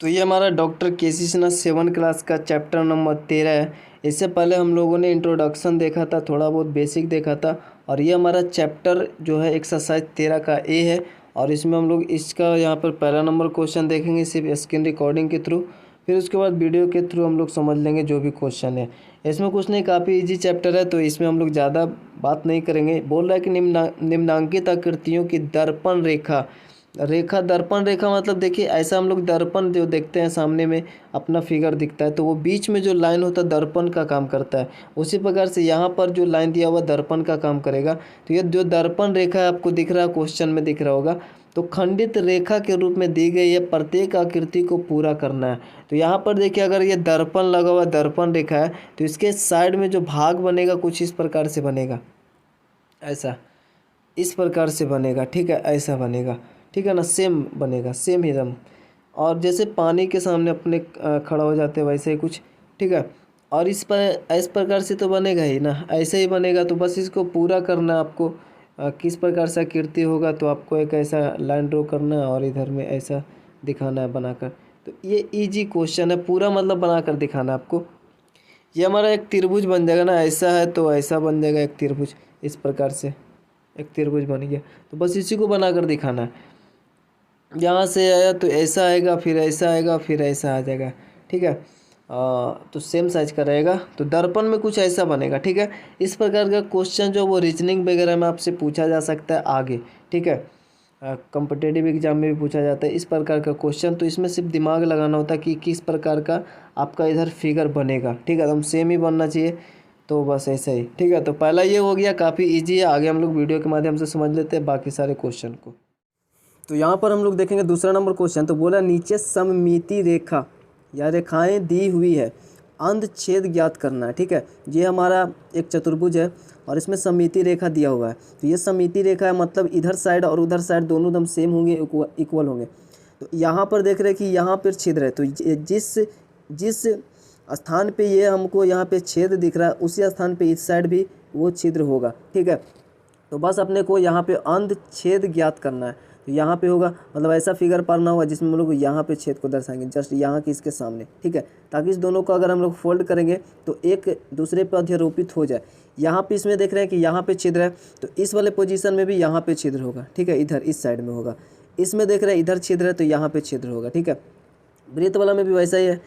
तो ये हमारा डॉक्टर केसी सिन्हा 7 क्लास का चैप्टर नंबर 13 है। इससे पहले हम लोगों ने इंट्रोडक्शन देखा था, थोड़ा बहुत बेसिक देखा था। और ये हमारा चैप्टर जो है एक्सरसाइज 13 का ए है। और इसमें हम लोग इसका यहाँ पर पहला नंबर क्वेश्चन देखेंगे सिर्फ स्क्रीन रिकॉर्डिंग के थ्रू। फिर उसके बाद वीडियो के थ्रू हम लोग समझ लेंगे जो भी क्वेश्चन है। इसमें कुछ नहीं, काफ़ी इजी चैप्टर है, तो इसमें हम लोग ज़्यादा बात नहीं करेंगे। बोल रहा है कि निम्नांकित आकृतियों की दर्पण रेखा। दर्पण रेखा मतलब देखिए, ऐसा हम लोग दर्पण जो देखते हैं सामने में अपना फिगर दिखता है, तो वो बीच में जो लाइन होता है दर्पण का काम करता है। उसी प्रकार से यहाँ पर जो लाइन दिया हुआ दर्पण का काम करेगा। तो ये जो दर्पण रेखा है आपको दिख रहा है, क्वेश्चन में दिख रहा होगा। तो खंडित रेखा के रूप में दी गई है, प्रत्येक आकृति को पूरा करना है। तो यहाँ पर देखिए, अगर ये दर्पण लगा हुआ दर्पण रेखा है तो इसके साइड में जो भाग बनेगा कुछ इस प्रकार से बनेगा, ऐसा इस प्रकार से बनेगा, ठीक है, ऐसा बनेगा, ठीक है ना, सेम बनेगा, सेम एकदम। और जैसे पानी के सामने अपने खड़ा हो जाते हैं वैसे ही कुछ, ठीक है। और इस प्रकार से तो बनेगा ही ना, ऐसे ही बनेगा। तो बस इसको पूरा करना है आपको। किस प्रकार से आकृति होगा, तो आपको एक ऐसा लाइन ड्रॉ करना है और इधर में ऐसा दिखाना है बनाकर। तो ये इजी क्वेश्चन है, पूरा मतलब बनाकर दिखाना है आपको। ये हमारा एक त्रिभुज बन जाएगा ना, ऐसा है तो ऐसा बन जाएगा एक त्रिभुज, इस प्रकार से एक त्रिभुज बन गया। तो बस इसी को बनाकर दिखाना है। यहाँ से आया तो ऐसा आएगा, फिर ऐसा आएगा, फिर ऐसा आ जाएगा, ठीक है। तो सेम साइज का रहेगा। तो दर्पण में कुछ ऐसा बनेगा, ठीक है। इस प्रकार का क्वेश्चन जो वो रीजनिंग वगैरह में आपसे पूछा जा सकता है आगे, ठीक है। कॉम्पिटिटिव एग्जाम में भी पूछा जाता है इस प्रकार का क्वेश्चन। तो इसमें सिर्फ दिमाग लगाना होता है कि किस प्रकार का आपका इधर फिगर बनेगा, ठीक है। एकदम सेम ही बनना चाहिए, तो बस ऐसा ही, ठीक है। तो पहला ये हो गया, काफ़ी ईजी है। आगे हम लोग वीडियो के माध्यम से समझ लेते हैं बाकी सारे क्वेश्चन को। तो यहाँ पर हम लोग देखेंगे दूसरा नंबर क्वेश्चन। तो बोला नीचे सममिति रेखा या रेखाएं दी हुई है, अंधछेद ज्ञात करना है, ठीक है। ये हमारा एक चतुर्भुज है और इसमें सममिति रेखा दिया हुआ है। तो ये सममिति रेखा है, मतलब इधर साइड और उधर साइड दोनों एकदम सेम होंगे, इक्वल होंगे। तो यहाँ पर देख रहे हैं कि यहाँ पर छिद्र है, तो जिस जिस स्थान पे ये हमको यहाँ पे छेद दिख रहा है उसी स्थान पे इस साइड भी वो छिद्र होगा, ठीक है। तो बस अपने को यहाँ पे अंधछेद ज्ञात करना है। तो यहाँ पे होगा, मतलब ऐसा फिगर पाना होगा जिसमें हम लोग यहाँ पे छेद को दर्शाएंगे, जस्ट यहाँ की इसके सामने, ठीक है। ताकि इस दोनों को अगर हम लोग फोल्ड करेंगे तो एक दूसरे पर अध्यारोपित हो जाए। यहाँ पे इसमें देख रहे हैं कि यहाँ पे छिद्र है, तो इस वाले पोजीशन में भी यहाँ पे छिद्र होगा, ठीक है, इधर इस साइड में होगा। इसमें देख रहे हैं इधर छिद्र है तो यहाँ पे छिद्र होगा, ठीक है। वृत्त वाला में भी वैसा ही है,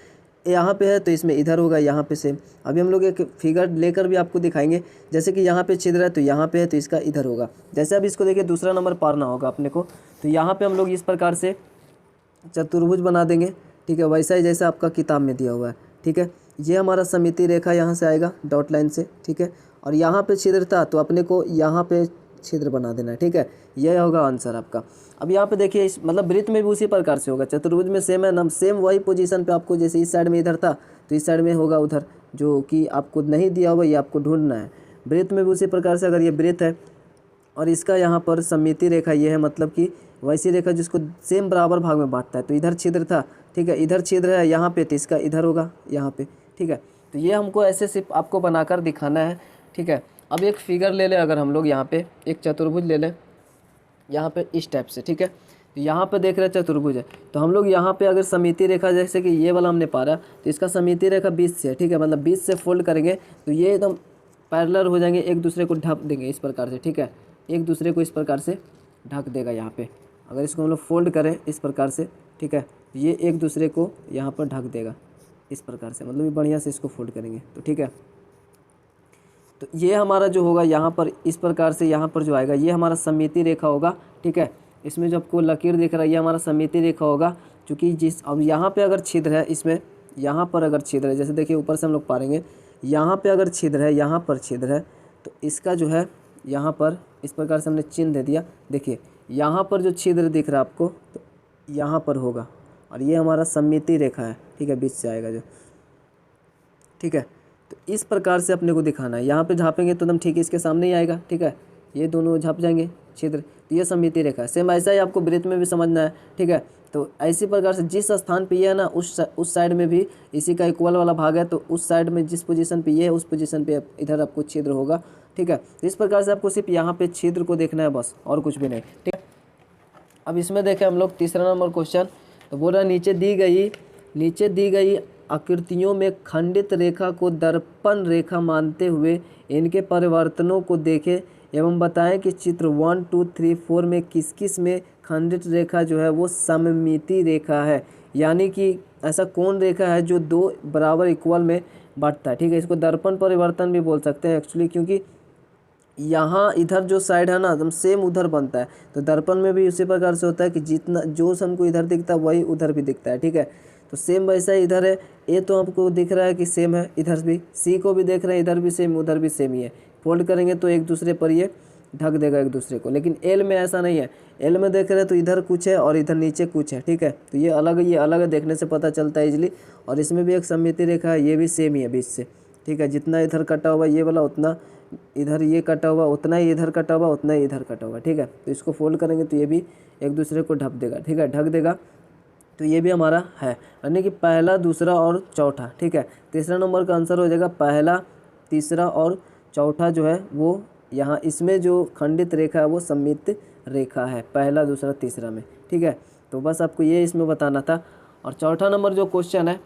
यहाँ पे है तो इसमें इधर होगा, यहाँ पे सेम। अभी हम लोग एक फिगर लेकर भी आपको दिखाएंगे, जैसे कि यहाँ पे छिद्र है तो यहाँ पे है तो इसका इधर होगा। जैसे अब इसको देखिए, दूसरा नंबर पारना होगा अपने को। तो यहाँ पे हम लोग इस प्रकार से चतुर्भुज बना देंगे, ठीक है, वैसा ही जैसा आपका किताब में दिया हुआ है, ठीक है। ये हमारा सममिति रेखा यहाँ से आएगा डॉट लाइन से, ठीक है। और यहाँ पे छिद्र था तो अपने को यहाँ पे छिद्र बना देना है, ठीक है। यह होगा आंसर आपका। अब यहाँ पे देखिए, इस मतलब वृत्त में भी उसी प्रकार से होगा, चतुर्भुज में सेम है ना, सेम वही पोजीशन पे आपको, जैसे इस साइड में इधर था तो इस साइड में होगा उधर, जो कि आपको नहीं दिया हुआ ये आपको ढूंढना है। वृत्त में भी उसी प्रकार से, अगर ये वृत्त है और इसका यहाँ पर सममिति रेखा ये है, मतलब कि वैसी रेखा जिसको सेम बराबर भाग में बांटता है। तो इधर छिद्र था, ठीक है, इधर छिद्र है यहाँ पे, तो इसका इधर होगा यहाँ पे, ठीक है। तो ये हमको ऐसे सिर्फ आपको बनाकर दिखाना है, ठीक है। अब एक फिगर ले लें, अगर हम लोग यहाँ पे एक चतुर्भुज ले लें यहाँ पे इस टाइप से, ठीक है। तो यहाँ पे देख रहे हैं चतुर्भुज है, तो हम लोग यहाँ पे अगर सममिति रेखा, जैसे कि ये वाला हमने पारा, तो इसका सममिति रेखा 20 से है, ठीक है, मतलब 20 से फोल्ड करेंगे तो ये एकदम पैरेलल हो जाएंगे, एक दूसरे को ढक देंगे इस प्रकार से, ठीक है। एक दूसरे को इस प्रकार से ढक देगा यहाँ पे। अगर इसको हम लोग फोल्ड करें इस प्रकार से, ठीक है, ये एक दूसरे को यहाँ पर ढक देगा इस प्रकार से, मतलब बढ़िया से इसको फोल्ड करेंगे तो, ठीक है। तो ये हमारा जो होगा यहाँ पर इस प्रकार से, यहाँ पर जो आएगा ये हमारा सममिति रेखा होगा, ठीक है। इसमें जो आपको लकीर दिख रहा है ये हमारा सममिति रेखा होगा, क्योंकि जिस अब यहाँ पे अगर छिद्र है, इसमें यहाँ पर अगर छिद्र है, जैसे देखिए ऊपर से हम लोग पाएंगे यहाँ पे अगर छिद्र है, यहाँ पर छिद्र है, तो इसका जो है यहाँ पर इस प्रकार से हमने चिन्ह दे दिया। देखिए यहाँ पर जो छिद्र दिख रहा है आपको, तो यहाँ पर होगा, और ये हमारा सममिति रेखा है, ठीक है, बीच से आएगा जो, ठीक है। तो इस प्रकार से अपने को दिखाना है। यहाँ पे झापेंगे तो एकदम ठीक है, इसके सामने ही आएगा, ठीक है, ये दोनों झप जाएंगे छिद्र, तो ये सममिति रेखा है। सेम ऐसा ही आपको वृत्त में भी समझना है, ठीक है। तो ऐसी प्रकार से जिस स्थान पे ये है ना, उस साइड में भी इसी का इक्वल वाला भाग है, तो उस साइड में जिस पोजीशन पे ये है उस पोजीशन पे इधर आपको छिद्र होगा, ठीक है। तो इस प्रकार से आपको सिर्फ यहाँ पे छिद्र को देखना है बस, और कुछ भी नहीं, ठीक है। अब इसमें देखें हम लोग तीसरा नंबर क्वेश्चन। तो बोल रहा नीचे दी गई आकृतियों में खंडित रेखा को दर्पण रेखा मानते हुए इनके परिवर्तनों को देखें एवं बताएं कि चित्र 1, 2, 3, 4 में किस किस में खंडित रेखा जो है वो सममिति रेखा है, यानी कि ऐसा कौन रेखा है जो दो बराबर इक्वल में बांटता है। ठीक है, इसको दर्पण परिवर्तन भी बोल सकते हैं एक्चुअली, क्योंकि यहाँ इधर जो साइड है ना एकदम सेम उधर बनता है। तो दर्पण में भी उसी प्रकार से होता है कि जितना जो हमको इधर दिखता है वही उधर भी दिखता है। ठीक है, तो सेम वैसा ही इधर है। ए तो आपको दिख रहा है कि सेम है, इधर भी सी को भी देख रहे हैं, इधर भी सेम उधर भी सेम ही है। फोल्ड करेंगे तो एक दूसरे पर ये ढक देगा एक दूसरे को। लेकिन एल में ऐसा नहीं है, एल में देख रहे हैं तो इधर कुछ है और इधर नीचे कुछ है। ठीक है, तो ये अलग है, देखने से पता चलता है इजली। और इसमें भी एक सममिति रेखा है, ये भी सेम ही है बीच से। ठीक है, जितना इधर कटा हुआ ये वाला उतना इधर ये कटा हुआ, उतना ही इधर कटा हुआ, उतना ही इधर कटा हुआ। ठीक है, तो इसको फोल्ड करेंगे तो ये भी एक दूसरे को ढक देगा। ठीक है, ढक देगा तो ये भी हमारा है, यानी कि पहला, दूसरा और चौथा। ठीक है, तीसरा नंबर का आंसर हो जाएगा पहला, तीसरा और चौथा जो है वो यहाँ इसमें जो खंडित रेखा है वो सममित रेखा है, पहला, दूसरा, तीसरा में। ठीक है, तो बस आपको ये इसमें बताना था। और चौथा नंबर जो क्वेश्चन है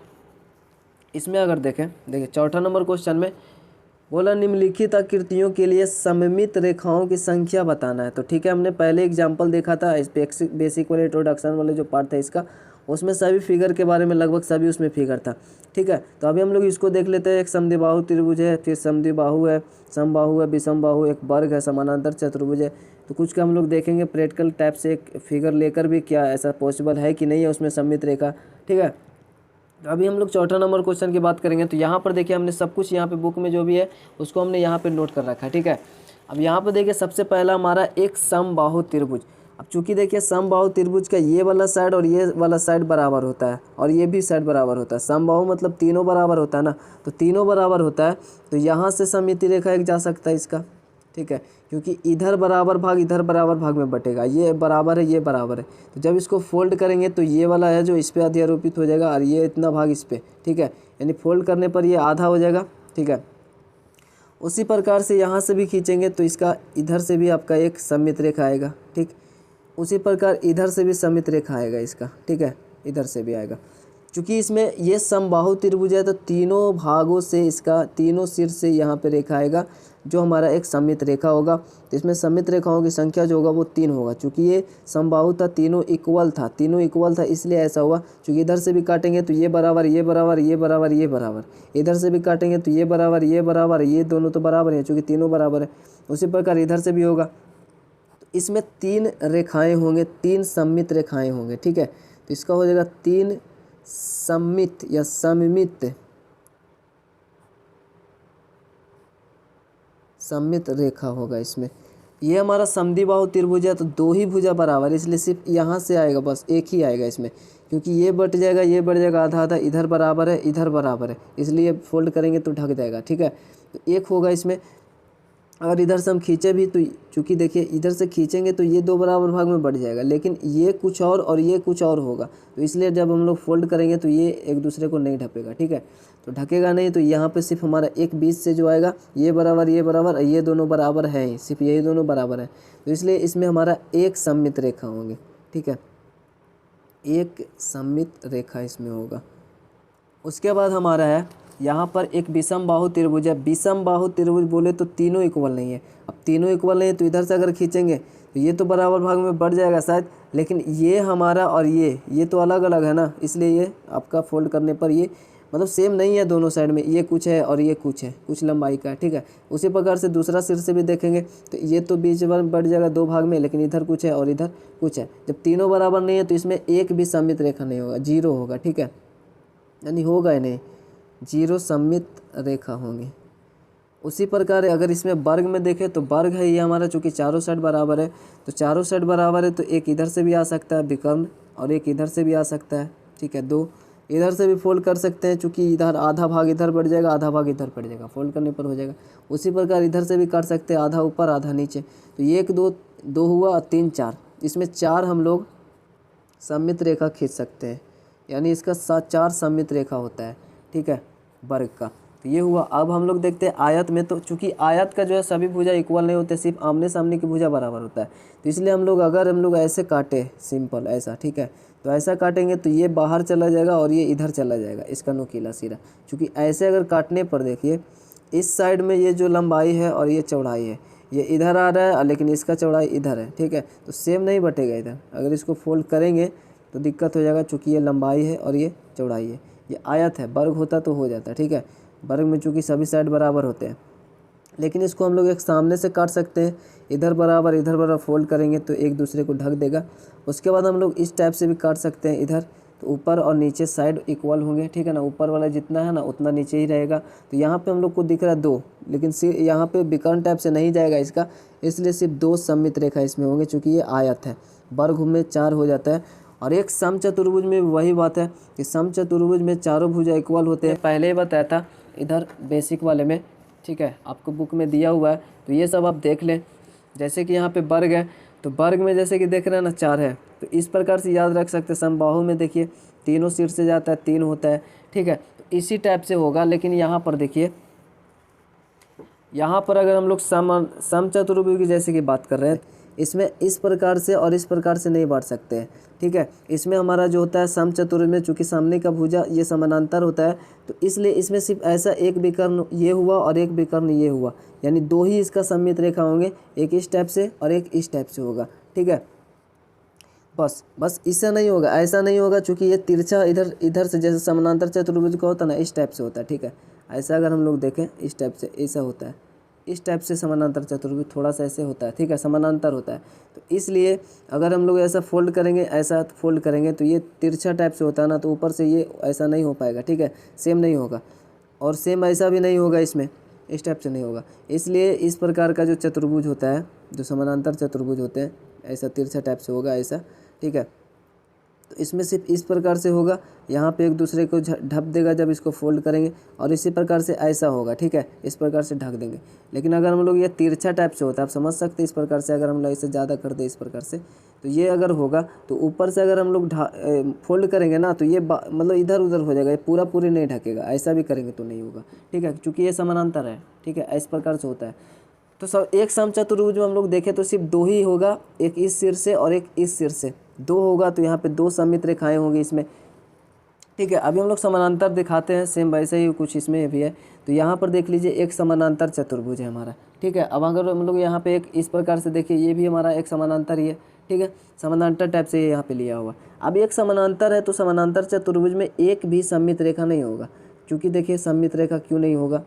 इसमें अगर देखिए चौथा नंबर क्वेश्चन में बोला निम्नलिखित आकृतियों के लिए सममित रेखाओं की संख्या बताना है। तो ठीक है, हमने पहले एग्जाम्पल देखा था इस बेसिक वाले इंट्रोडक्शन वाले जो पार्ट था इसका, उसमें सभी फिगर के बारे में लगभग सभी उसमें फिगर था। ठीक है, तो अभी हम लोग इसको देख लेते हैं। एक समद्विबाहु त्रिभुज है, फिर समद्विबाहु है, समबाहु है, विषमबाहु, एक वर्ग है, समानांतर चतुर्भुज है। तो कुछ का हम लोग देखेंगे प्रैक्टिकल टाइप से एक फिगर लेकर भी क्या ऐसा पॉसिबल है कि नहीं है उसमें सममित रेखा। ठीक है, तो अभी हम लोग चौथा नंबर क्वेश्चन की बात करेंगे। तो यहाँ पर देखिए हमने सब कुछ यहाँ पे बुक में जो भी है उसको हमने यहाँ पे नोट कर रखा है। ठीक है, अब यहाँ पर देखिए सबसे पहला हमारा एक समबाहु त्रिभुज। अब चूंकि देखिए समबाहु त्रिभुज का ये वाला साइड और ये वाला साइड बराबर होता है और ये भी साइड बराबर होता है। समबाहु मतलब तीनों बराबर होता है ना, तो तीनों बराबर होता है तो यहाँ से सममिति रेखा एक जा सकता है इसका। ठीक है, क्योंकि इधर बराबर भाग में बटेगा, ये बराबर है, ये बराबर है। तो जब इसको फोल्ड करेंगे तो ये वाला है जो इस पर अध्यारोपित हो जाएगा और ये इतना भाग इस पर। ठीक है, यानी फोल्ड करने पर ये आधा हो जाएगा। ठीक है, उसी प्रकार से यहाँ से भी खींचेंगे तो इसका इधर से भी आपका एक सममित रेखा आएगा। ठीक, उसी प्रकार इधर से भी सममित रेखा आएगा इसका। ठीक है, इधर से भी आएगा। चूँकि इसमें ये समबाहु त्रिभुज है तो तीनों भागों से इसका तीनों सिर से यहाँ पे रेखा आएगा जो हमारा एक सममित रेखा होगा। तो इसमें सममित रेखाओं की संख्या जो होगा वो 3 होगा। चूँकि ये समबाहु था, तीनों इक्वल था, इसलिए ऐसा हुआ। चूँकि इधर से भी काटेंगे तो ये बराबर, ये बराबर, ये बराबर, ये बराबर, इधर से भी काटेंगे तो ये बराबर, ये बराबर, ये दोनों तो बराबर हैं चूँकि तीनों बराबर है। उसी प्रकार इधर से भी होगा। तो इसमें 3 रेखाएँ होंगे, 3 सममित रेखाएँ होंगे। ठीक है, तो इसका हो जाएगा 3 सममित या सममित रेखा होगा इसमें। ये हमारा समद्विबाहु त्रिभुज है तो 2 ही भुजा बराबर, इसलिए सिर्फ यहाँ से आएगा, बस एक ही आएगा इसमें, क्योंकि ये बढ़ जाएगा, ये बढ़ जाएगा आधा आधा, इधर बराबर है, इधर बराबर है, इसलिए फोल्ड करेंगे तो ढक जाएगा। ठीक है, तो एक होगा इसमें। अगर इधर से हम खींचे भी तो चूँकि देखिए इधर से खींचेंगे तो ये 2 बराबर भाग में बढ़ जाएगा, लेकिन ये कुछ और ये कुछ और होगा। तो इसलिए जब हम लोग फोल्ड करेंगे तो ये एक दूसरे को नहीं ढकेगा। ठीक है, तो ढकेगा नहीं, तो यहाँ पे सिर्फ हमारा एक बीच से जो आएगा ये बराबर, ये दोनों बराबर है ही, सिर्फ यही दोनों बराबर है। तो इसलिए इसमें हमारा एक सममित रेखा होंगे। ठीक है, एक सममित रेखा इसमें होगा। उसके बाद हमारा है यहाँ पर एक विषम बाहु त्रिभुज है। विषम बाहु त्रिभुज बोले तो तीनों इक्वल नहीं है। अब तीनों इक्वल नहीं है तो इधर से अगर खींचेंगे तो ये तो बराबर भाग में बढ़ जाएगा शायद, लेकिन ये हमारा और ये तो अलग अलग है ना, इसलिए ये आपका फोल्ड करने पर ये मतलब सेम नहीं है दोनों साइड में, ये कुछ है और ये कुछ है, कुछ लंबाई का है। ठीक है, उसी प्रकार से दूसरा सिर से भी देखेंगे तो ये तो बीच में बढ़ जाएगा 2 भाग में, लेकिन इधर कुछ है और इधर कुछ है। जब तीनों बराबर नहीं है तो इसमें एक भी सममित रेखा नहीं होगा, 0 होगा। ठीक है, यानी होगा ही नहीं, 0 सममित रेखा होंगी। उसी प्रकार अगर इसमें वर्ग में देखें तो वर्ग है ये हमारा, चूँकि चारों साइड बराबर है तो चारों साइड बराबर है तो एक इधर से भी आ सकता है विकर्ण और एक इधर से भी आ सकता है। ठीक है, 2 इधर से भी फोल्ड कर सकते हैं, चूँकि इधर आधा भाग इधर बढ़ जाएगा, आधा भाग इधर पड़ जाएगा, फोल्ड करने पर हो जाएगा। उसी प्रकार इधर से भी काट सकते हैं, आधा ऊपर आधा नीचे। तो ये 1 2 हुआ, 3 4, इसमें 4 हम लोग सममित रेखा खींच सकते हैं, यानी इसका 4 सममित रेखा होता है। ठीक है, वर्ग का। तो ये हुआ। अब हम लोग देखते हैं आयत में। तो चूंकि आयत का जो है सभी भुजा इक्वल नहीं होते, सिर्फ आमने सामने की भुजा बराबर होता है। तो इसलिए हम लोग अगर हम लोग ऐसे काटे सिंपल ऐसा, ठीक है, तो ऐसा काटेंगे तो ये बाहर चला जाएगा और ये इधर चला जाएगा, इसका नुकीला सिरा। क्योंकि ऐसे अगर काटने पर देखिए इस साइड में ये जो लंबाई है और ये चौड़ाई है, ये इधर आ रहा है लेकिन इसका चौड़ाई इधर है, ठीक है। तो सेम नहीं बटेगा इधर। अगर इसको फोल्ड करेंगे तो दिक्कत हो जाएगा, चूँकि ये लंबाई है और ये चौड़ाई है। ये आयत है, वर्ग होता तो हो जाता, ठीक है। वर्ग में चूँकि सभी साइड बराबर होते हैं, लेकिन इसको हम लोग एक सामने से काट सकते हैं। इधर बराबर फोल्ड करेंगे तो एक दूसरे को ढक देगा। उसके बाद हम लोग इस टाइप से भी काट सकते हैं इधर, तो ऊपर और नीचे साइड इक्वल होंगे, ठीक है ना। ऊपर वाला जितना है ना उतना नीचे ही रहेगा। तो यहाँ पे हम लोग को दिख रहा है 2, लेकिन यहाँ पे विकर्ण टाइप से नहीं जाएगा इसका, इसलिए सिर्फ 2 सममित रेखा इसमें होंगे, चूँकि ये आयत है। वर्ग में 4 हो जाता है। और एक समचतुर्भुज में वही बात है कि समचतुर्भुज में चारों भुजा इक्वल होते हैं। पहले ही बताया था इधर बेसिक वाले में, ठीक है, आपको बुक में दिया हुआ है, तो ये सब आप देख लें। जैसे कि यहाँ पे वर्ग है, तो वर्ग में जैसे कि देख रहे हैं ना 4 है, तो इस प्रकार से याद रख सकते हैं। समबाहु में देखिए तीनों सिर से जाता है, 3 होता है, ठीक है। तो इसी टाइप से होगा। लेकिन यहाँ पर देखिए, यहाँ पर अगर हम लोग समचतुर्भुज की जैसे कि बात कर रहे हैं, इसमें इस प्रकार से और इस प्रकार से नहीं बांट सकते हैं, ठीक है। इसमें हमारा जो होता है समचतुर्भुज में, चूँकि सामने का भुजा ये समानांतर होता है, तो इसलिए इसमें सिर्फ ऐसा एक विकर्ण ये हुआ और एक विकर्ण ये हुआ, यानी 2 ही इसका सममित रेखा होंगे, एक इस टाइप से और एक इस टाइप से होगा, ठीक है। बस इससे नहीं होगा, ऐसा नहीं होगा, चूँकि ये तिरछा इधर से जैसे समानांतर चतुर्भुज का होता है ना, इस टाइप से होता है, ठीक है। ऐसा अगर हम लोग देखें इस टाइप से ऐसा होता है, इस टाइप से समानांतर चतुर्भुज थोड़ा सा ऐसे होता है, ठीक है, समानांतर होता है। तो इसलिए अगर हम लोग ऐसा फोल्ड करेंगे, ऐसा फोल्ड करेंगे तो ये तिरछा टाइप से होता है ना, तो ऊपर से ये ऐसा नहीं हो पाएगा, ठीक है, सेम नहीं होगा। और सेम ऐसा भी नहीं होगा, इसमें इस टाइप से नहीं होगा। इसलिए इस प्रकार का जो चतुर्भुज होता है, जो समानांतर चतुर्भुज होते हैं, ऐसा तिरछा टाइप से होगा ऐसा, ठीक है। तो इसमें सिर्फ इस प्रकार से होगा, यहाँ पे एक दूसरे को ढक देगा जब इसको फोल्ड करेंगे, और इसी प्रकार से ऐसा होगा, ठीक है, इस प्रकार से ढक देंगे। लेकिन अगर हम लोग ये तिरछा टाइप से होता है, आप समझ सकते हैं, इस प्रकार से अगर हम लोग इसे ज़्यादा कर दें इस प्रकार से, तो ये अगर होगा तो ऊपर से अगर हम लोग फोल्ड करेंगे ना, तो ये मतलब इधर उधर हो जाएगा, ये पूरी नहीं ढकेगा। ऐसा भी करेंगे तो नहीं होगा, ठीक है, क्योंकि ये समानांतर है, ठीक है, इस प्रकार से होता है। तो सब एक समचतुर्भुज में हम लोग देखें तो सिर्फ 2 ही होगा, एक इस सिर से और एक इस सिर से, 2 होगा। तो यहाँ पे 2 सममित रेखाएं होंगी इसमें, ठीक है। अभी हम लोग समानांतर दिखाते हैं, सेम वैसे ही कुछ इसमें भी है। तो यहाँ पर देख लीजिए एक समानांतर चतुर्भुज है हमारा, ठीक है। अब अगर हम लोग यहाँ पे एक इस प्रकार से देखिए, ये भी हमारा एक समानांतर ही है, ठीक है, समानांतर टाइप से यहाँ पे लिया हुआ। अब एक समानांतर है, तो समानांतर चतुर्भुज में एक भी सममित रेखा नहीं होगा, क्योंकि देखिए सममित रेखा क्यों नहीं होगा,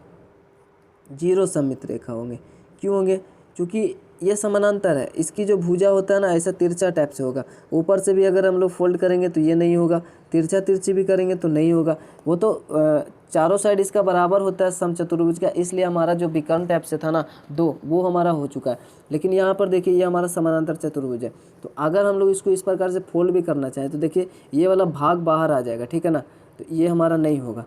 0 सममित रेखा होंगे। क्यों होंगे? क्योंकि ये समानांतर है, इसकी जो भुजा होता है ना, ऐसा तिरछा टाइप से होगा। ऊपर से भी अगर हम लोग फोल्ड करेंगे तो ये नहीं होगा, तिरछा तिरछी भी करेंगे तो नहीं होगा। वो तो चारों साइड इसका बराबर होता है समचतुर्भुज का, इसलिए हमारा जो विकर्ण टाइप से था ना 2, वो हमारा हो चुका है। लेकिन यहाँ पर देखिए ये हमारा समानांतर चतुर्भुज है। तो अगर हम लोग इसको इस प्रकार से फोल्ड भी करना चाहें तो देखिए ये वाला भाग बाहर आ जाएगा, ठीक है ना। तो ये हमारा नहीं होगा,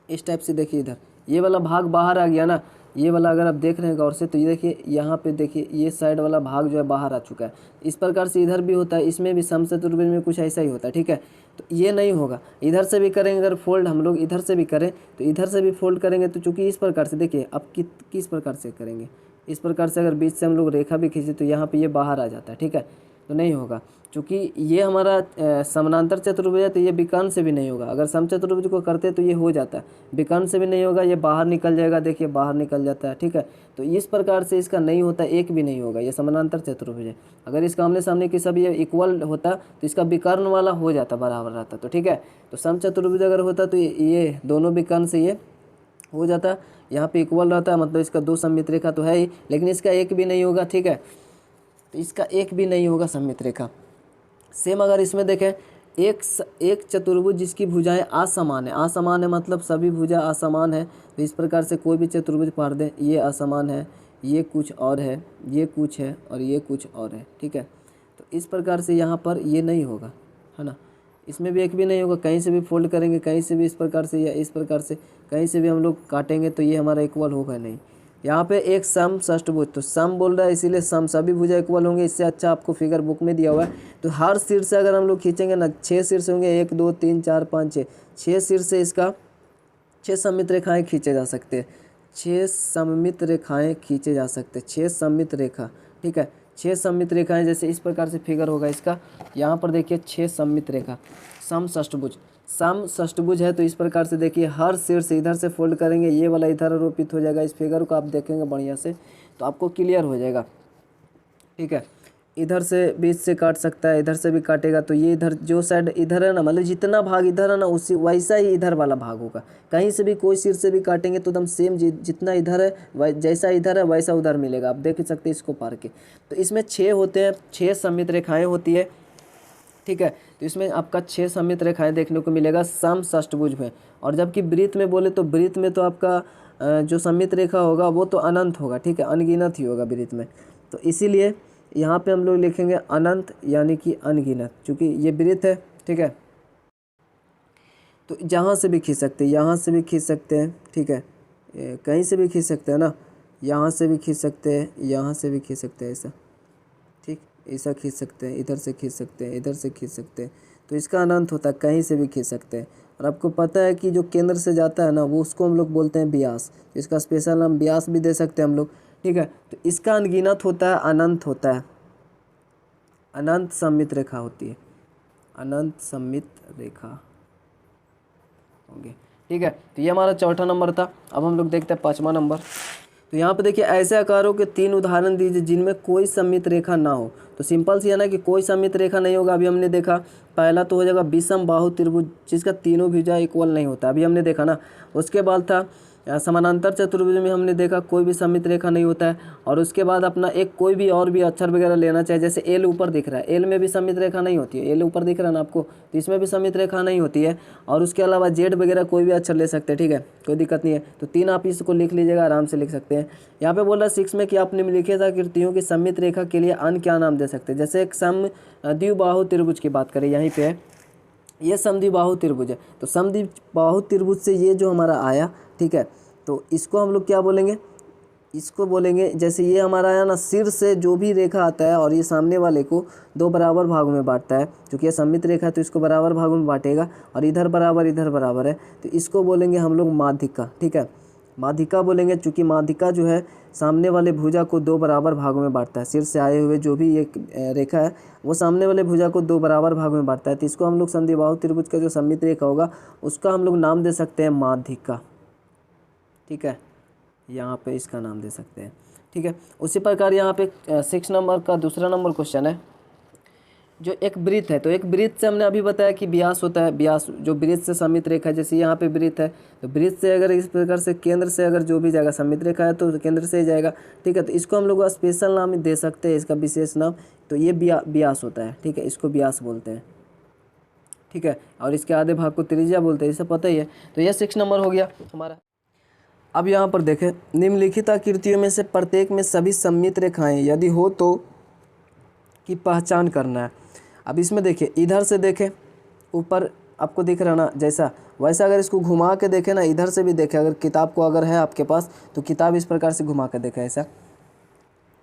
इस टाइप से देखिए इधर ये वाला भाग बाहर आ गया ना, ये वाला अगर आप देख रहे हैं गौर से, तो ये देखिए यहाँ पे देखिए ये साइड वाला भाग जो है बाहर आ चुका है। इस प्रकार से इधर भी होता है, इसमें भी समचतुर्भुज में कुछ ऐसा ही होता है, ठीक है। तो ये नहीं होगा, इधर से भी करेंगे अगर फोल्ड हम लोग इधर से भी करें तो इधर से भी फोल्ड करेंगे, तो चूँकि इस प्रकार से देखिए अब किस प्रकार से करेंगे, इस प्रकार से अगर बीच से हम लोग रेखा भी खींचे तो यहाँ पर ये बाहर आ जाता है, ठीक है। तो नहीं होगा, क्योंकि ये हमारा समानांतर चतुर्भुज है, तो ये विकर्ण से भी नहीं होगा। अगर समचतुर्भुज को करते तो ये हो जाता है, विकर्ण से भी नहीं होगा, ये बाहर निकल जाएगा, देखिए बाहर निकल जाता है, ठीक है। तो इस प्रकार से इसका नहीं होता, एक भी नहीं होगा, ये समानांतर चतुर्भुज है। अगर इसका आमने सामने की सब ये इक्वल होता तो इसका विकर्ण वाला हो जाता, बराबर रहता, तो ठीक है। तो समचतुर्भुज अगर होता तो ये दोनों विकर्ण से ये हो जाता, यहाँ पे इक्वल रहता है, मतलब इसका 2 सममित रेखा तो है ही, लेकिन इसका एक भी नहीं होगा, ठीक है। तो इसका एक भी नहीं होगा सममित रेखा। सेम अगर इसमें देखें, एक चतुर्भुज जिसकी भुजाएं असमान है, असमान है मतलब सभी भुजा असमान है। तो इस प्रकार से कोई भी चतुर्भुज पढ़ दें, ये असमान है, ये कुछ और है, ये कुछ है और ये कुछ और है, ठीक है। तो इस प्रकार से यहाँ पर ये नहीं होगा, है ना, इसमें भी एक भी नहीं होगा। कहीं से भी फोल्ड करेंगे, कहीं से भी इस प्रकार से या इस प्रकार से कहीं से भी हम लोग काटेंगे तो ये हमारा इक्वल होगा नहीं। यहाँ पे एक सम षष्ठभुज, तो सम बोल रहा है इसीलिए सम, सभी भुजा इक्वल होंगे। इससे अच्छा आपको फिगर बुक में दिया हुआ है। तो हर सिर से अगर हम लोग खींचेंगे ना, 6 सिर से होंगे, 1 2 3 4 5 6, 6 सिर से इसका 6 सममित रेखाएं खींचे जा सकते हैं, 6 सममित रेखाएं खींचे जा सकते हैं, 6 सममित रेखा, ठीक है। 6 सममित रेखाएं, जैसे इस प्रकार से फिगर होगा इसका। यहाँ पर देखिए 6 सममित रेखा, समषष्टभुज, समषष्टभुज है। तो इस प्रकार से देखिए हर शीर्ष इधर से फोल्ड करेंगे, ये वाला इधर आरोपित हो जाएगा। इस फिगर को आप देखेंगे बढ़िया से तो आपको क्लियर हो जाएगा, ठीक है। इधर से बीच से काट सकता है, इधर से भी काटेगा। तो ये इधर जो साइड इधर है ना, मतलब जितना भाग इधर है ना उसी वैसा ही इधर वाला भाग होगा। कहीं से भी कोई सिर से भी काटेंगे तो एकदम सेम जितना इधर है जैसा इधर है वैसा उधर मिलेगा। आप देख सकते हैं इसको पार के। तो इसमें 6 होते हैं, 6 सममित रेखाएं होती है, ठीक है। तो इसमें आपका 6 सममित रेखाएं देखने को मिलेगा समषष्टभुज में। और जबकि वृत्त में बोले तो वृत्त में तो आपका जो सममित रेखा होगा वो तो अनंत होगा, ठीक है, अनगिनत ही होगा वृत्त में। तो इसीलिए यहाँ पे हम लोग लिखेंगे अनंत यानी कि अनगिनत, चूँकि ये वृत्त है, ठीक है। तो जहाँ से भी खींच सकते हैं, यहाँ से भी खींच सकते हैं, ठीक है, कहीं से भी खींच सकते हैं ना, यहाँ से भी खींच सकते हैं, यहाँ से भी खींच सकते हैं, ऐसा, ठीक, ऐसा खींच सकते हैं, इधर से खींच सकते हैं, इधर से खींच सकते हैं। तो इसका अनंत होता है, कहीं से भी खींच सकते हैं। और आपको पता है कि जो केंद्र से जाता है ना वो उसको हम लोग बोलते हैं व्यास। तो इसका स्पेशल नाम व्यास भी दे सकते हैं हम लोग, ठीक है। तो इसका अनगिनत होता है, अनंत होता है, अनंत सममित रेखा होती है, अनंत सममित रेखा होंगे, ठीक है। तो ये हमारा चौथा नंबर था। अब हम लोग देखते हैं 5वां नंबर। तो यहाँ पे देखिए ऐसे आकारों के 3 उदाहरण दीजिए जिनमें कोई सममित रेखा ना हो। तो सिंपल सी है ना कि कोई सममित रेखा नहीं होगा। अभी हमने देखा पहला तो हो जाएगा विषम बाहु त्रिभुज, जिसका तीनों भुजा इक्वल नहीं होता, अभी हमने देखा ना। उसके बाद था समानांतर चतुर्भुज में हमने देखा कोई भी सममित रेखा नहीं होता है। और उसके बाद अपना एक कोई भी और भी अक्षर वगैरह लेना चाहिए, जैसे एल ऊपर दिख रहा है, एल में भी सममित रेखा नहीं होती है, एल ऊपर दिख रहा है ना आपको, तो इसमें भी सममित रेखा नहीं होती है। और उसके अलावा जेड वगैरह कोई भी अक्षर ले सकते हैं, ठीक है, कोई दिक्कत नहीं है। तो 3 आप इसको लिख लीजिएगा, आराम से लिख सकते हैं। यहाँ पे बोल रहा है 6 में कि आप निम्नलिखित आकृतियों की सममित रेखा के लिए अन्य क्या नाम दे सकते हैं। जैसे एक समद्विबाहु त्रिभुज की बात करें, यहीं पे है, ये समद्विबाहु त्रिभुज है। तो समद्विबाहु त्रिभुज से ये जो हमारा आया, ठीक है, तो इसको हम लोग क्या बोलेंगे, इसको बोलेंगे, जैसे ये हमारा आया ना, सिर से जो भी रेखा आता है और ये सामने वाले को 2 बराबर भागों में बांटता है, क्योंकि ये सममित रेखा है तो इसको बराबर भागों में बांटेगा, और इधर बराबर है, तो इसको बोलेंगे हम लोग माध्यिका, ठीक है, माध्यिका बोलेंगे। चूँकि माध्यिका जो है सामने वाले भुजा को 2 बराबर भागों में बांटता है, सिर से आए हुए जो भी एक रेखा है वो सामने वाले भुजा को 2 बराबर भागों में बांटता है। तो इसको हम लोग समद्विबाहु त्रिभुज का जो सममित रेखा होगा उसका हम लोग नाम दे सकते हैं माध्यिका, ठीक है, यहाँ पे इसका नाम दे सकते हैं, ठीक है। उसी प्रकार यहाँ पे 6 नंबर का दूसरा नंबर क्वेश्चन है, जो एक वृत्त है। तो एक वृत्त से हमने अभी बताया कि व्यास होता है, व्यास जो वृत्त से सममित रेखा है, जैसे यहाँ पे वृत्त है तो वृत्त से अगर इस प्रकार से केंद्र से अगर जो भी जाएगा, सममित रेखा है तो केंद्र से ही जाएगा, ठीक है। तो इसको हम लोग स्पेशल नाम दे सकते हैं, इसका विशेष नाम, तो ये व्यास होता है, ठीक है, इसको व्यास बोलते हैं, ठीक है। और इसके आधे भाग को त्रिज्या बोलते हैं, इसे पता ही है। तो यह 6 नंबर हो गया हमारा। अब यहाँ पर देखें, निम्नलिखित आकृतियों में से प्रत्येक में सभी सममित रेखाएं यदि हो तो की पहचान करना है। अब इसमें देखिए, इधर से देखें, ऊपर आपको दिख रहा ना जैसा, वैसा अगर इसको घुमा के देखें ना, इधर से भी देखें, अगर किताब को अगर है आपके पास तो किताब इस प्रकार से घुमा के देखें, ऐसा,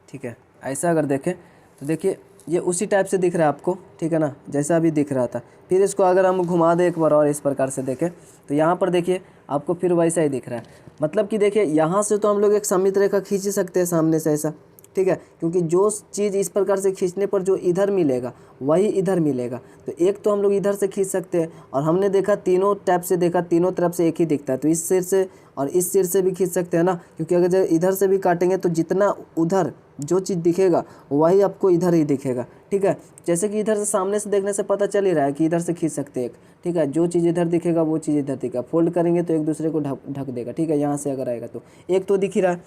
ठीक है, ऐसा अगर देखें तो देखिए ये उसी टाइप से दिख रहा है आपको, ठीक है ना, जैसा अभी दिख रहा था। फिर इसको अगर हम घुमा दें एक बार और इस प्रकार से देखें तो यहाँ पर देखिए आपको फिर वैसा ही दिख रहा है। मतलब कि देखिए यहाँ से तो हम लोग एक सममित रेखा खींच ही सकते हैं सामने से, ऐसा, ठीक है, क्योंकि जो चीज़ इस प्रकार से खींचने पर जो इधर मिलेगा वही इधर मिलेगा। तो एक तो हम लोग इधर से खींच सकते हैं, और हमने देखा तीनों टाइप से देखा, तीनों तरफ से एक ही दिखता है। तो इस सिर से और इस सिर से भी खींच सकते हैं ना, क्योंकि अगर जब इधर से भी काटेंगे तो जितना उधर जो चीज़ दिखेगा वही आपको इधर ही दिखेगा, ठीक है। जैसे कि इधर से सामने से देखने से पता चल ही रहा है कि इधर से खींच सकते हैं एक, ठीक है, जो चीज़ इधर दिखेगा वो चीज़ इधर दिखेगा, फोल्ड करेंगे तो एक दूसरे को ढक देगा, ठीक है। यहाँ से अगर आएगा तो एक तो दिख ही रहा है,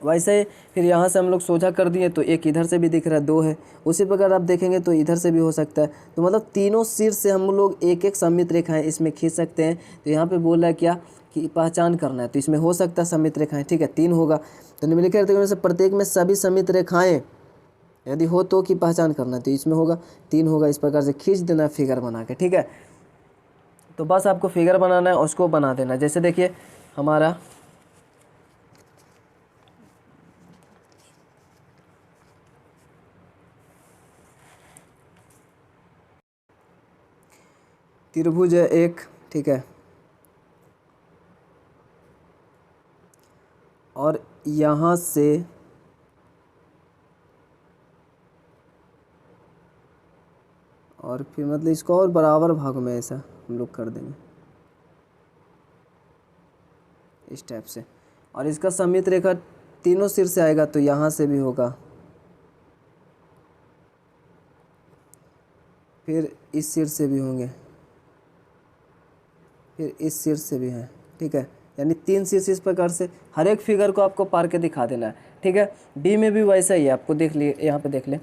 वैसे फिर यहाँ से हम लोग सोझा कर दिए तो एक इधर से भी दिख रहा है, 2 है। उसी प्रकार आप देखेंगे तो इधर से भी हो सकता है। तो मतलब तीनों सिर से हम लोग एक एक सममित रेखाएं इसमें खींच सकते हैं। तो यहाँ पे बोल रहा है क्या कि पहचान करना है, तो इसमें हो सकता है सममित रेखाएं, ठीक है, 3 होगा। तो निम्नलिखित में से प्रत्येक में सभी सममित रेखाएं यदि हो तो की पहचान करना है, तो इसमें होगा 3 होगा। इस प्रकार से खींच देना है फिगर बना के, ठीक है। तो बस आपको फिगर बनाना है, उसको बना देना। जैसे देखिए हमारा त्रिभुज है एक, ठीक है, और यहाँ से और फिर मतलब इसको और बराबर भाग में ऐसा हम लोग कर देंगे इस टाइप से। और इसका सममित रेखा तीनों सिर से आएगा तो यहाँ से भी होगा, फिर इस सिर से भी होंगे, फिर इस सिर से भी है, ठीक है। यानी 3 शीर्ष इस प्रकार से हर एक फिगर को आपको पार के दिखा देना है, ठीक है। बी में भी वैसा ही है, आपको देख लिए यहाँ पे देख ले,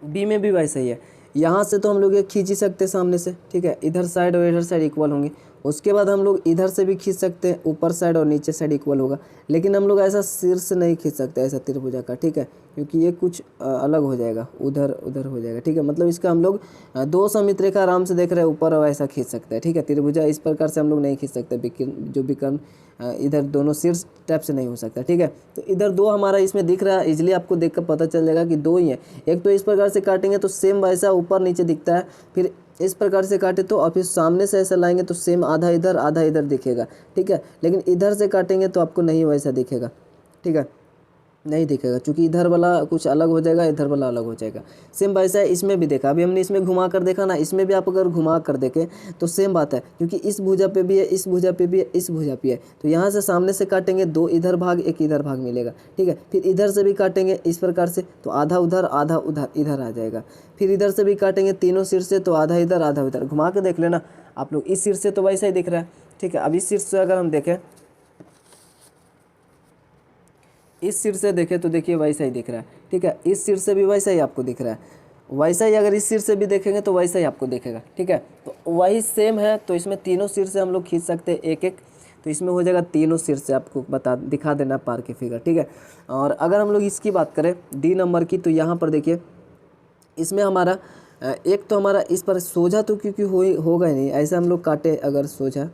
बी में भी वैसा ही है। यहाँ से तो हम लोग ये खींच ही सकते हैं सामने से, ठीक है, इधर साइड और इधर साइड इक्वल होंगे। उसके बाद हम लोग इधर से भी खींच सकते हैं, ऊपर साइड और नीचे साइड इक्वल होगा। लेकिन हम लोग ऐसा सिर से नहीं खींच सकते ऐसा त्रिभुजा का, ठीक है, क्योंकि ये कुछ अलग हो जाएगा, उधर उधर हो जाएगा, ठीक है। मतलब इसका हम लोग 2 सममित रेखा आराम से देख रहे हैं ऊपर और ऐसा खींच सकते हैं, ठीक है। त्रिभुजा इस प्रकार से हम लोग नहीं खींच सकते, जो विकर्ण इधर दोनों शीर्ष टाइप से नहीं हो सकता, ठीक है। तो इधर 2 हमारा इसमें दिख रहा है, इजीली आपको देखकर पता चल जाएगा कि 2 ही है। एक तो इस प्रकार से काटेंगे तो सेम वैसा ऊपर नीचे दिखता है, फिर इस प्रकार से काटे तो और फिर सामने से ऐसा लाएंगे तो सेम आधा इधर दिखेगा, ठीक है। लेकिन इधर से काटेंगे तो आपको नहीं वैसा दिखेगा, ठीक है, नहीं दिखेगा, क्योंकि इधर वाला कुछ अलग हो जाएगा, इधर वाला अलग हो जाएगा। सेम वैसा है इसमें भी देखा, अभी हमने इसमें घुमा कर देखा ना, इसमें भी आप अगर घुमा कर देखें तो सेम बात है, क्योंकि इस भुजा पे भी है, इस भुजा पे भी है, इस भुजा पे है। तो यहाँ से सामने से काटेंगे 2 इधर भाग 1 इधर भाग मिलेगा, ठीक है। फिर इधर से भी काटेंगे इस प्रकार से तो आधा उधर इधर आ जाएगा। फिर इधर से भी काटेंगे तीनों सिर से तो आधा इधर घुमा के देख लेना आप लोग। इस सिर से तो वैसा ही दिख रहा है, ठीक है। अब इस सिर से अगर हम देखें, इस सिर से देखें तो देखिए वैसा ही दिख रहा है, ठीक है। इस सिर से भी वैसा ही आपको दिख रहा है, वैसा ही अगर इस सिर से भी देखेंगे तो वैसा ही आपको दिखेगा, ठीक है। तो वही सेम है, तो इसमें तीनों सिर से हम लोग खींच सकते हैं एक एक, तो इसमें हो जाएगा तीनों सिर से आपको दिखा देना पार की फिगर, ठीक है। और अगर हम लोग इसकी बात करें डी नंबर की, तो यहाँ पर देखिए इसमें हमारा एक तो हमारा इस पर सोझा तो क्योंकि होगा ही नहीं, ऐसे हम लोग काटे अगर सोझा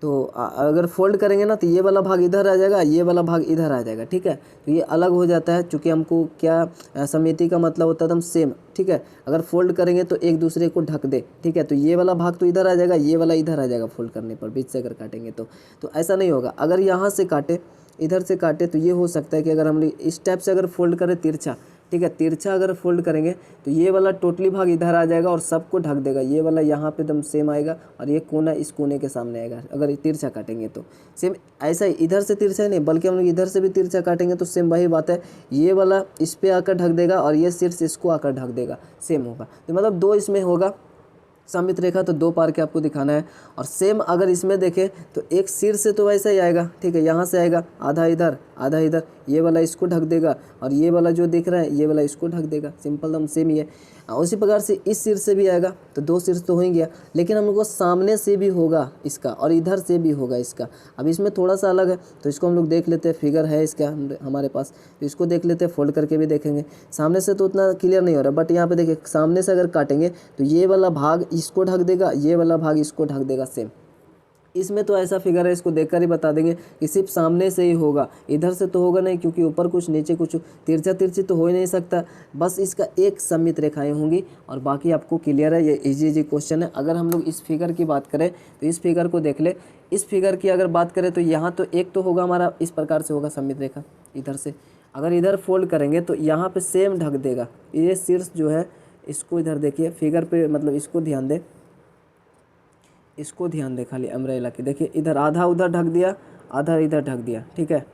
तो अगर फोल्ड करेंगे ना तो ये वाला भाग इधर आ जाएगा, ये वाला भाग इधर आ जाएगा, ठीक है। तो ये अलग हो जाता है, चूँकि हमको क्या समिति का मतलब होता है एकदम सेम, ठीक है। अगर फोल्ड करेंगे तो एक दूसरे को ढक दे, ठीक है। तो ये वाला भाग तो इधर आ जाएगा, ये वाला इधर आ जाएगा फोल्ड करने पर, बीच से अगर काटेंगे तो ऐसा नहीं होगा। अगर यहाँ से काटे, इधर से काटे तो ये हो सकता है कि अगर हम इस टाइप से अगर फोल्ड करें तिरछा, ठीक है, तिरछा अगर फोल्ड करेंगे तो ये वाला टोटली भाग इधर आ जाएगा और सबको ढक देगा। ये वाला यहाँ पे एकदम सेम आएगा और ये कोना इस कोने के सामने आएगा अगर तिरछा काटेंगे तो। सेम ऐसा ही इधर से तिरछा ही नहीं बल्कि हम लोग इधर से भी तिरछा काटेंगे तो सेम वही बात है, ये वाला इस पे आकर ढक देगा और ये सिर्फ इसको आकर ढक देगा, सेम होगा। तो मतलब 2 इसमें होगा सममित रेखा, तो 2 पार के आपको दिखाना है। और सेम अगर इसमें देखें तो एक सिर से तो वैसा ही आएगा, ठीक है, यहाँ से आएगा आधा इधर, ये वाला इसको ढक देगा और ये वाला जो दिख रहा है ये वाला इसको ढक देगा, सिंपल हम सेम ही है। उसी प्रकार से इस सिर से भी आएगा तो 2 सिर तो हो ही गया, लेकिन हम लोग को सामने से भी होगा इसका और इधर से भी होगा इसका। अब इसमें थोड़ा सा अलग है तो इसको हम लोग देख लेते हैं, फिगर है इसका हमारे पास, तो इसको देख लेते हैं, फोल्ड करके भी देखेंगे। सामने से तो उतना क्लियर नहीं हो रहा, बट यहाँ पे देखिए सामने से अगर काटेंगे तो ये वाला भाग इसको ढक देगा, ये वाला भाग इसको ढक देगा, सेम। इसमें तो ऐसा फिगर है, इसको देखकर ही बता देंगे कि सिर्फ सामने से ही होगा, इधर से तो होगा नहीं, क्योंकि ऊपर कुछ नीचे कुछ, तिरछा तिरछी तो हो ही नहीं सकता। बस इसका एक सममित रेखाएं होंगी और बाकी आपको क्लियर है, ये इजी क्वेश्चन है। अगर हम लोग इस फिगर की बात करें तो इस फिगर को देख ले, इस फिगर की अगर बात करें तो यहाँ तो एक तो होगा हमारा इस प्रकार से होगा सममित रेखा इधर से, अगर इधर फोल्ड करेंगे तो यहाँ पर सेम ढक देगा। ये शीर्ष जो है इसको इधर देखिए फिगर पे, मतलब इसको ध्यान दे, इसको ध्यान दे खाली अम्ब्रेला की, देखिए इधर आधा उधर ढक दिया, आधा इधर ढक दिया, ठीक है।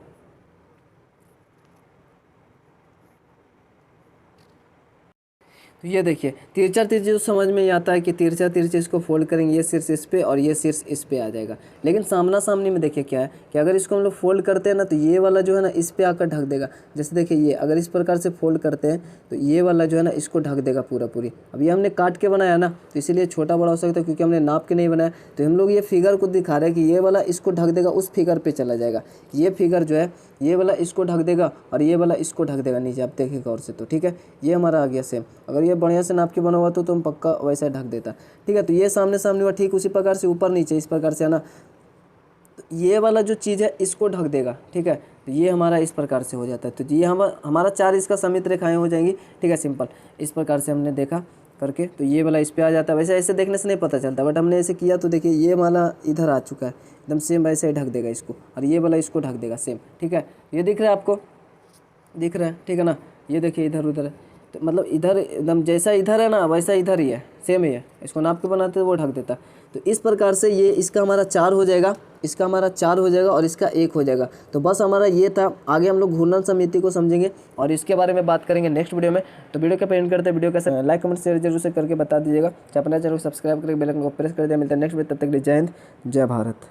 तो ये देखिए तिरछा तिरछी तो समझ में ही आता है कि तिरछा तिरछी इसको फोल्ड करेंगे, ये शीर्ष इस पे और ये शीर्ष इस पे आ जाएगा। लेकिन सामना सामनी में देखिए क्या है कि अगर इसको हम लोग फोल्ड करते हैं ना तो ये वाला जो है ना इस पे आकर ढक देगा। जैसे देखिए ये अगर इस प्रकार से फोल्ड करते हैं तो ये वाला जो है ना इसको ढक देगा पूरी। अब ये हमने काट के बनाया ना तो इसीलिए छोटा बड़ा हो सकता है, क्योंकि हमने नाप के नहीं बनाया। तो हम लोग ये फिगर को दिखा रहे हैं कि ये वाला इसको ढक देगा, उस फिगर पर चला जाएगा। ये फिगर जो है ये वाला इसको ढक देगा और ये वाला इसको ढक देगा नीचे, आप देखिएगा और से, तो ठीक है। ये हमारा आ गया सेम, अगर ये बढ़िया से नाप के बना हुआ तो तुम पक्का वैसा ढक देता, ठीक है। तो ये सामने सामने हुआ, ठीक उसी प्रकार से ऊपर नीचे इस प्रकार से है ना, तो ये वाला जो चीज़ है इसको ढक देगा, ठीक है। तो ये हमारा इस प्रकार से हो जाता है। तो ये हमारा 4 इसका सममित रेखाएं हो जाएंगी, ठीक है, सिंपल इस प्रकार से हमने देखा करके। तो ये वाला इस पे आ जाता है, वैसे ऐसे देखने से नहीं पता चलता, बट हमने ऐसे किया तो देखिए ये वाला इधर आ चुका है एकदम सेम, वैसे ही ढक देगा इसको और ये वाला इसको ढक देगा सेम, ठीक है। ये दिख रहा है आपको, दिख रहा है, ठीक है ना। ये देखिए इधर उधर तो मतलब इधर एकदम जैसा इधर है ना वैसा इधर ही है, सेम ही है। इसको नाप के बनाते तो वो ढक देता। तो इस प्रकार से ये इसका हमारा 4 हो जाएगा, इसका हमारा 4 हो जाएगा और इसका 1 हो जाएगा। तो बस हमारा ये था। आगे हम लोग घूर्णन समिति को समझेंगे और इसके बारे में बात करेंगे नेक्स्ट वीडियो में। तो वीडियो का पेंट करते हैं, वीडियो कैसे लाइक कमेंट शेयर जरूर से करके बता दीजिएगा। अपना चैनल को सब्सक्राइब करके बेल आइकन को प्रेस कर दिया। मिलता है नेक्स्ट वीडियो, तब तक के लिए जय हिंद जय भारत।